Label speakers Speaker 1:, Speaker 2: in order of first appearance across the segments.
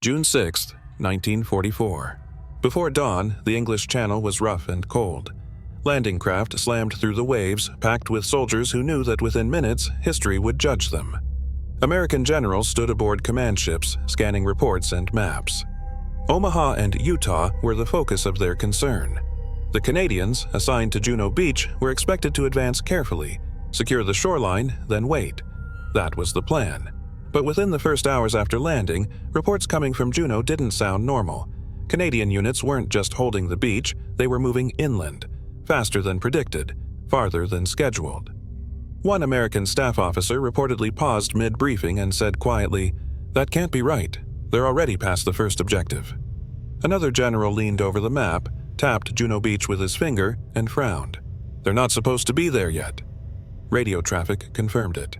Speaker 1: June 6, 1944. Before dawn, the English Channel was rough and cold. Landing craft slammed through the waves, packed with soldiers who knew that within minutes, history would judge them. American generals stood aboard command ships, scanning reports and maps. Omaha and Utah were the focus of their concern. The Canadians, assigned to Juno Beach, were expected to advance carefully, secure the shoreline, then wait. That was the plan. But within the first hours after landing, reports coming from Juno didn't sound normal. Canadian units weren't just holding the beach, they were moving inland, faster than predicted, farther than scheduled. One American staff officer reportedly paused mid-briefing and said quietly, "That can't be right. They're already past the first objective." Another general leaned over the map, tapped Juno Beach with his finger, and frowned. "They're not supposed to be there yet." Radio traffic confirmed it.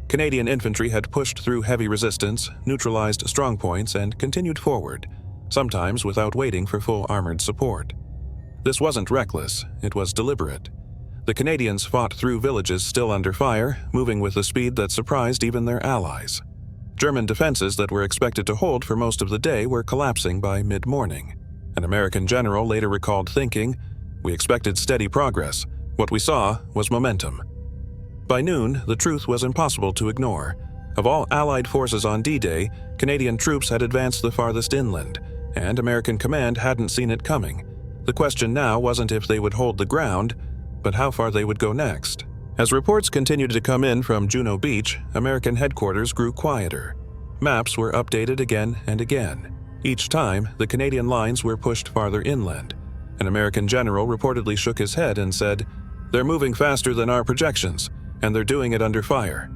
Speaker 1: Canadian infantry had pushed through heavy resistance, neutralized strongpoints, and continued forward, sometimes without waiting for full armored support. This wasn't reckless, it was deliberate. The Canadians fought through villages still under fire, moving with a speed that surprised even their allies. German defenses that were expected to hold for most of the day were collapsing by mid-morning. An American general later recalled thinking, "We expected steady progress. What we saw was momentum." By noon, the truth was impossible to ignore. Of all Allied forces on D-Day, Canadian troops had advanced the farthest inland, and American command hadn't seen it coming. The question now wasn't if they would hold the ground, but how far they would go next. As reports continued to come in from Juno Beach, American headquarters grew quieter. Maps were updated again and again. Each time, the Canadian lines were pushed farther inland. An American general reportedly shook his head and said, "They're moving faster than our projections, and they're doing it under fire."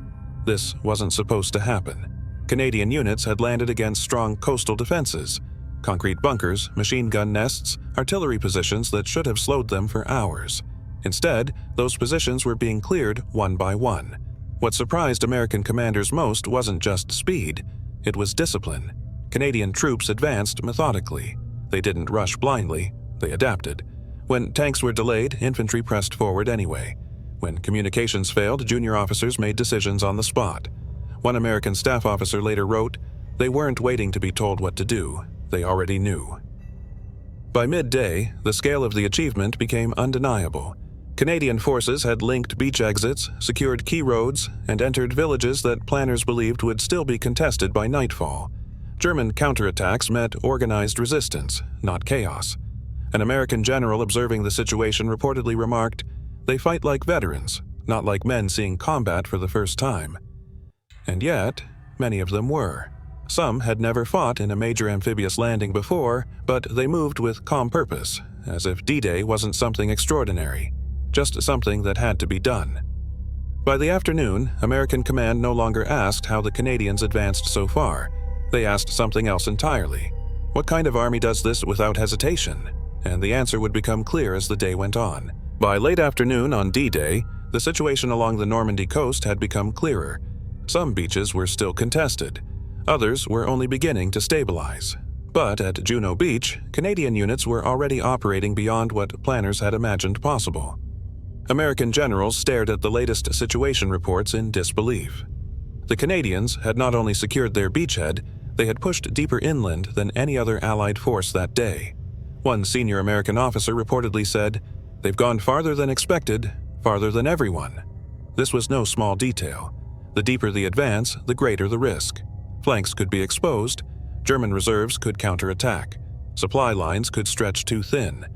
Speaker 1: This wasn't supposed to happen. Canadian units had landed against strong coastal defenses, concrete bunkers, machine gun nests, artillery positions that should have slowed them for hours. Instead, those positions were being cleared one by one. What surprised American commanders most wasn't just speed, it was discipline. Canadian troops advanced methodically. They didn't rush blindly, they adapted. When tanks were delayed, infantry pressed forward anyway. When communications failed, junior officers made decisions on the spot. One American staff officer later wrote, "They weren't waiting to be told what to do, they already knew." By midday, the scale of the achievement became undeniable. Canadian forces had linked beach exits, secured key roads, and entered villages that planners believed would still be contested by nightfall. German counterattacks met organized resistance, not chaos. An American general observing the situation reportedly remarked, "They fight like veterans, not like men seeing combat for the first time." And yet, many of them were. Some had never fought in a major amphibious landing before, but they moved with calm purpose, as if D-Day wasn't something extraordinary, just something that had to be done. By the afternoon, American command no longer asked how the Canadians advanced so far. They asked something else entirely. What kind of army does this without hesitation? And the answer would become clear as the day went on. By late afternoon on D-Day, the situation along the Normandy coast had become clearer. Some beaches were still contested. Others were only beginning to stabilize. But at Juno Beach, Canadian units were already operating beyond what planners had imagined possible. American generals stared at the latest situation reports in disbelief. The Canadians had not only secured their beachhead, they had pushed deeper inland than any other Allied force that day. One senior American officer reportedly said, "They've gone farther than expected, farther than everyone." This was no small detail. The deeper the advance, the greater the risk. Flanks could be exposed, German reserves could counterattack, supply lines could stretch too thin.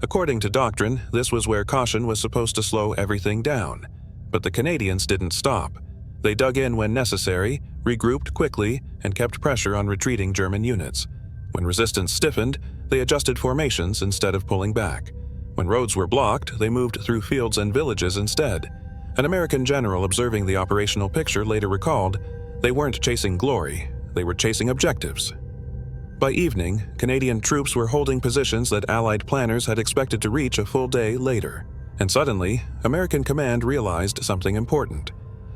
Speaker 1: According to doctrine, this was where caution was supposed to slow everything down. But the Canadians didn't stop. They dug in when necessary, regrouped quickly, and kept pressure on retreating German units. When resistance stiffened, they adjusted formations instead of pulling back. When roads were blocked, they moved through fields and villages instead. An American general observing the operational picture later recalled, "They weren't chasing glory, they were chasing objectives." By evening, Canadian troops were holding positions that Allied planners had expected to reach a full day later. And suddenly, American command realized something important.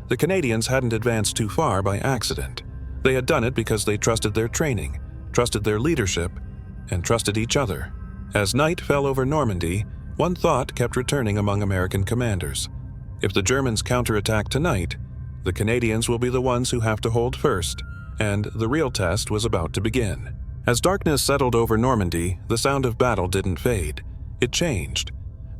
Speaker 1: The Canadians hadn't advanced too far by accident. They had done it because they trusted their training, trusted their leadership, and trusted each other. As night fell over Normandy, one thought kept returning among American commanders. If the Germans counterattack tonight, the Canadians will be the ones who have to hold first. and the real test was about to begin. As darkness settled over Normandy, the sound of battle didn't fade. It changed.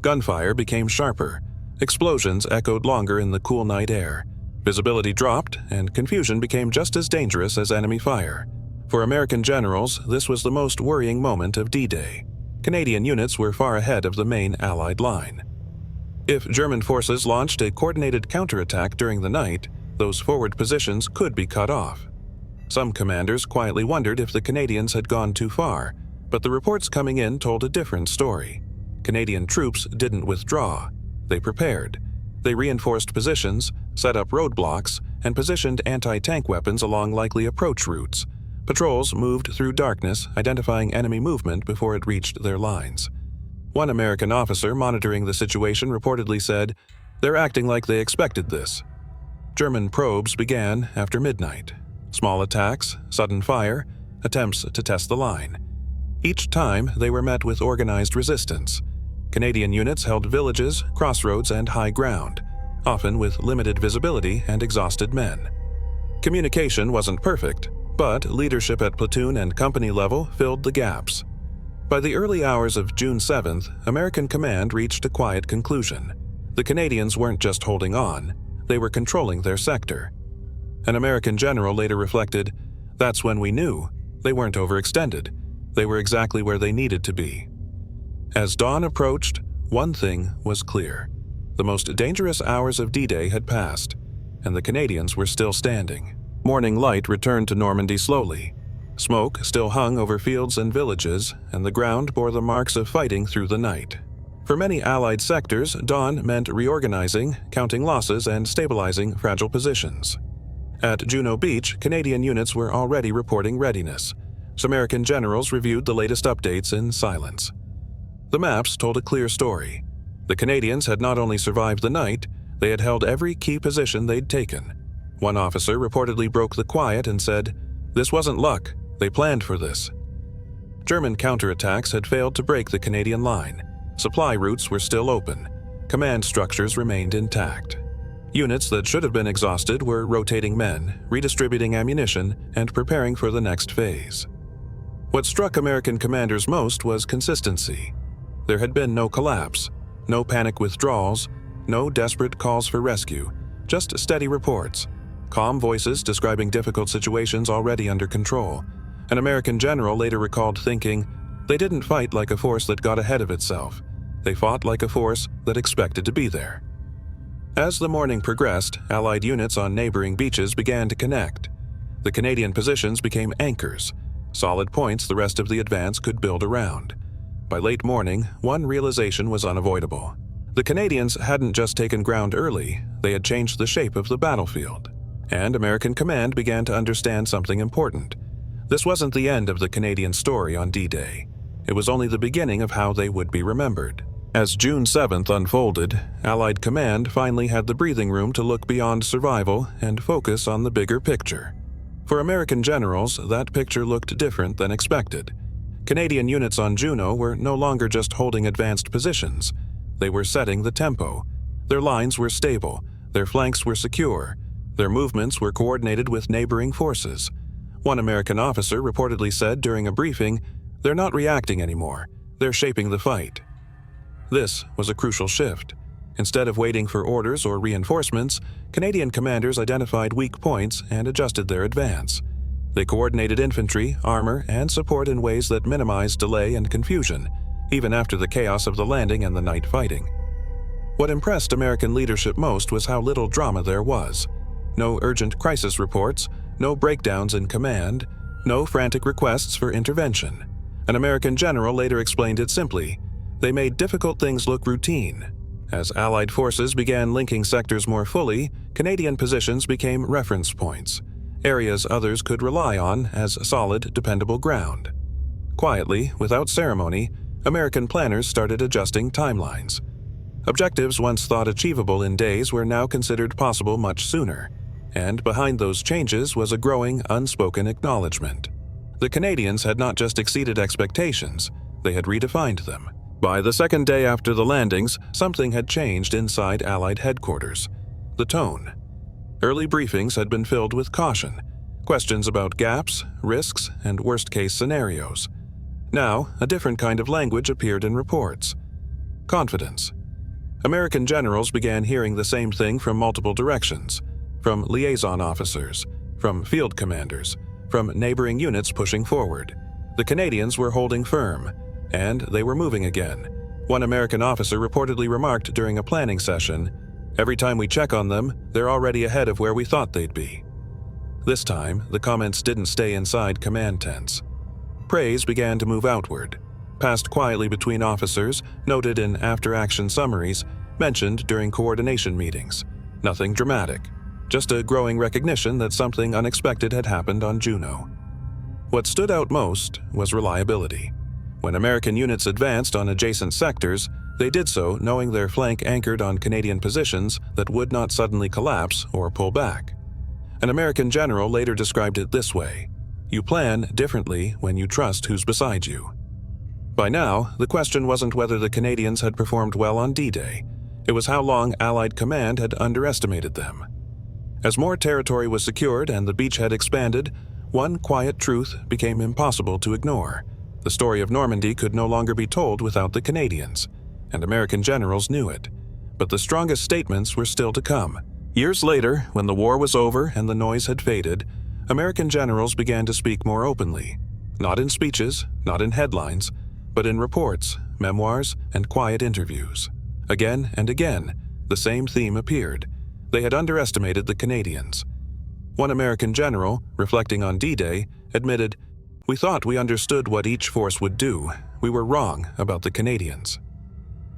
Speaker 1: Gunfire became sharper. Explosions echoed longer in the cool night air. Visibility dropped, and confusion became just as dangerous as enemy fire. For American generals, this was the most worrying moment of D-Day. Canadian units were far ahead of the main Allied line. If German forces launched a coordinated counterattack during the night, those forward positions could be cut off. Some commanders quietly wondered if the Canadians had gone too far, but the reports coming in told a different story. Canadian troops didn't withdraw. They prepared. They reinforced positions, set up roadblocks, and positioned anti-tank weapons along likely approach routes. Patrols moved through darkness, identifying enemy movement before it reached their lines. One American officer monitoring the situation reportedly said, "They're acting like they expected this." German probes began after midnight. Small attacks, sudden fire, attempts to test the line. Each time, they were met with organized resistance. Canadian units held villages, crossroads, and high ground, often with limited visibility and exhausted men. Communication wasn't perfect, but leadership at platoon and company level filled the gaps. By the early hours of June 7th, American command reached a quiet conclusion. The Canadians weren't just holding on, they were controlling their sector. An American general later reflected, "That's when we knew. They weren't overextended. They were exactly where they needed to be." As dawn approached, one thing was clear. The most dangerous hours of D-Day had passed, and the Canadians were still standing. Morning light returned to Normandy slowly. Smoke still hung over fields and villages, and the ground bore the marks of fighting through the night. For many Allied sectors, dawn meant reorganizing, counting losses, and stabilizing fragile positions. At Juno Beach, Canadian units were already reporting readiness. Some American generals reviewed the latest updates in silence. The maps told a clear story. The Canadians had not only survived the night, they had held every key position they'd taken. One officer reportedly broke the quiet and said, "This wasn't luck, they planned for this." German counterattacks had failed to break the Canadian line. Supply routes were still open. Command structures remained intact. Units that should have been exhausted were rotating men, redistributing ammunition, and preparing for the next phase. What struck American commanders most was consistency. There had been no collapse, no panic withdrawals, no desperate calls for rescue, just steady reports, calm voices describing difficult situations already under control. An American general later recalled thinking, "They didn't fight like a force that got ahead of itself. They fought like a force that expected to be there." As the morning progressed, Allied units on neighboring beaches began to connect. The Canadian positions became anchors, solid points the rest of the advance could build around. By late morning, one realization was unavoidable. The Canadians hadn't just taken ground early, they had changed the shape of the battlefield. And American command began to understand something important. This wasn't the end of the Canadian story on D-Day. It was only the beginning of how they would be remembered. As June 7th unfolded, Allied command finally had the breathing room to look beyond survival and focus on the bigger picture. For American generals, that picture looked different than expected. Canadian units on Juno were no longer just holding advanced positions. They were setting the tempo. Their lines were stable, their flanks were secure, their movements were coordinated with neighboring forces. One American officer reportedly said during a briefing, "They're not reacting anymore, they're shaping the fight." This was a crucial shift. Instead of waiting for orders or reinforcements, Canadian commanders identified weak points and adjusted their advance. They coordinated infantry, armor, and support in ways that minimized delay and confusion, even after the chaos of the landing and the night fighting. What impressed American leadership most was how little drama there was. No urgent crisis reports, no breakdowns in command, no frantic requests for intervention. An American general later explained it simply: they made difficult things look routine. As Allied forces began linking sectors more fully, Canadian positions became reference points, areas others could rely on as solid, dependable ground. Quietly, without ceremony, American planners started adjusting timelines. Objectives once thought achievable in days were now considered possible much sooner, and behind those changes was a growing, unspoken acknowledgement. The Canadians had not just exceeded expectations, they had redefined them. By the second day after the landings, something had changed inside Allied headquarters. The tone. Early briefings had been filled with caution. Questions about gaps, risks, and worst-case scenarios. Now, a different kind of language appeared in reports. Confidence. American generals began hearing the same thing from multiple directions, from liaison officers, from field commanders, from neighboring units pushing forward. The Canadians were holding firm, and they were moving again. One American officer reportedly remarked during a planning session, "Every time we check on them, they're already ahead of where we thought they'd be." This time, the comments didn't stay inside command tents. Praise began to move outward, passed quietly between officers, noted in after-action summaries, mentioned during coordination meetings. Nothing dramatic, just a growing recognition that something unexpected had happened on Juno. What stood out most was reliability. When American units advanced on adjacent sectors, they did so knowing their flank anchored on Canadian positions that would not suddenly collapse or pull back. An American general later described it this way: "You plan differently when you trust who's beside you." By now, the question wasn't whether the Canadians had performed well on D-Day. It was how long Allied command had underestimated them. As more territory was secured and the beachhead expanded, one quiet truth became impossible to ignore. The story of Normandy could no longer be told without the Canadians, and American generals knew it. But the strongest statements were still to come. Years later, when the war was over and the noise had faded, American generals began to speak more openly. Not in speeches, not in headlines, but in reports, memoirs, and quiet interviews. Again and again, the same theme appeared. They had underestimated the Canadians. One American general, reflecting on D-Day, admitted, "We thought we understood what each force would do. We were wrong about the Canadians."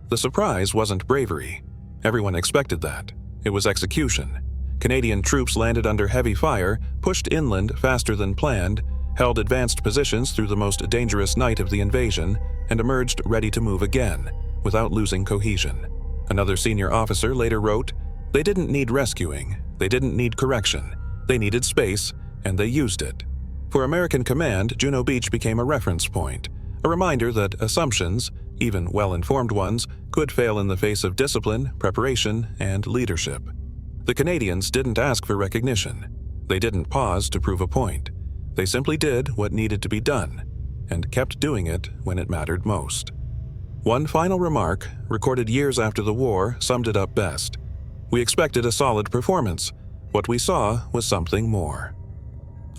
Speaker 1: The surprise wasn't bravery. Everyone expected that. It was execution. Canadian troops landed under heavy fire, pushed inland faster than planned, held advanced positions through the most dangerous night of the invasion, and emerged ready to move again, without losing cohesion. Another senior officer later wrote, "They didn't need rescuing, they didn't need correction, they needed space, and they used it." For American command, Juno Beach became a reference point, a reminder that assumptions, even well-informed ones, could fail in the face of discipline, preparation, and leadership. The Canadians didn't ask for recognition. They didn't pause to prove a point. They simply did what needed to be done, and kept doing it when it mattered most. One final remark, recorded years after the war, summed it up best. "We expected a solid performance. What we saw was something more."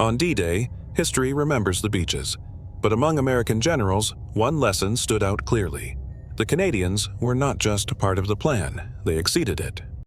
Speaker 1: On D-Day, history remembers the beaches. But among American generals, one lesson stood out clearly. The Canadians were not just part of the plan, they exceeded it.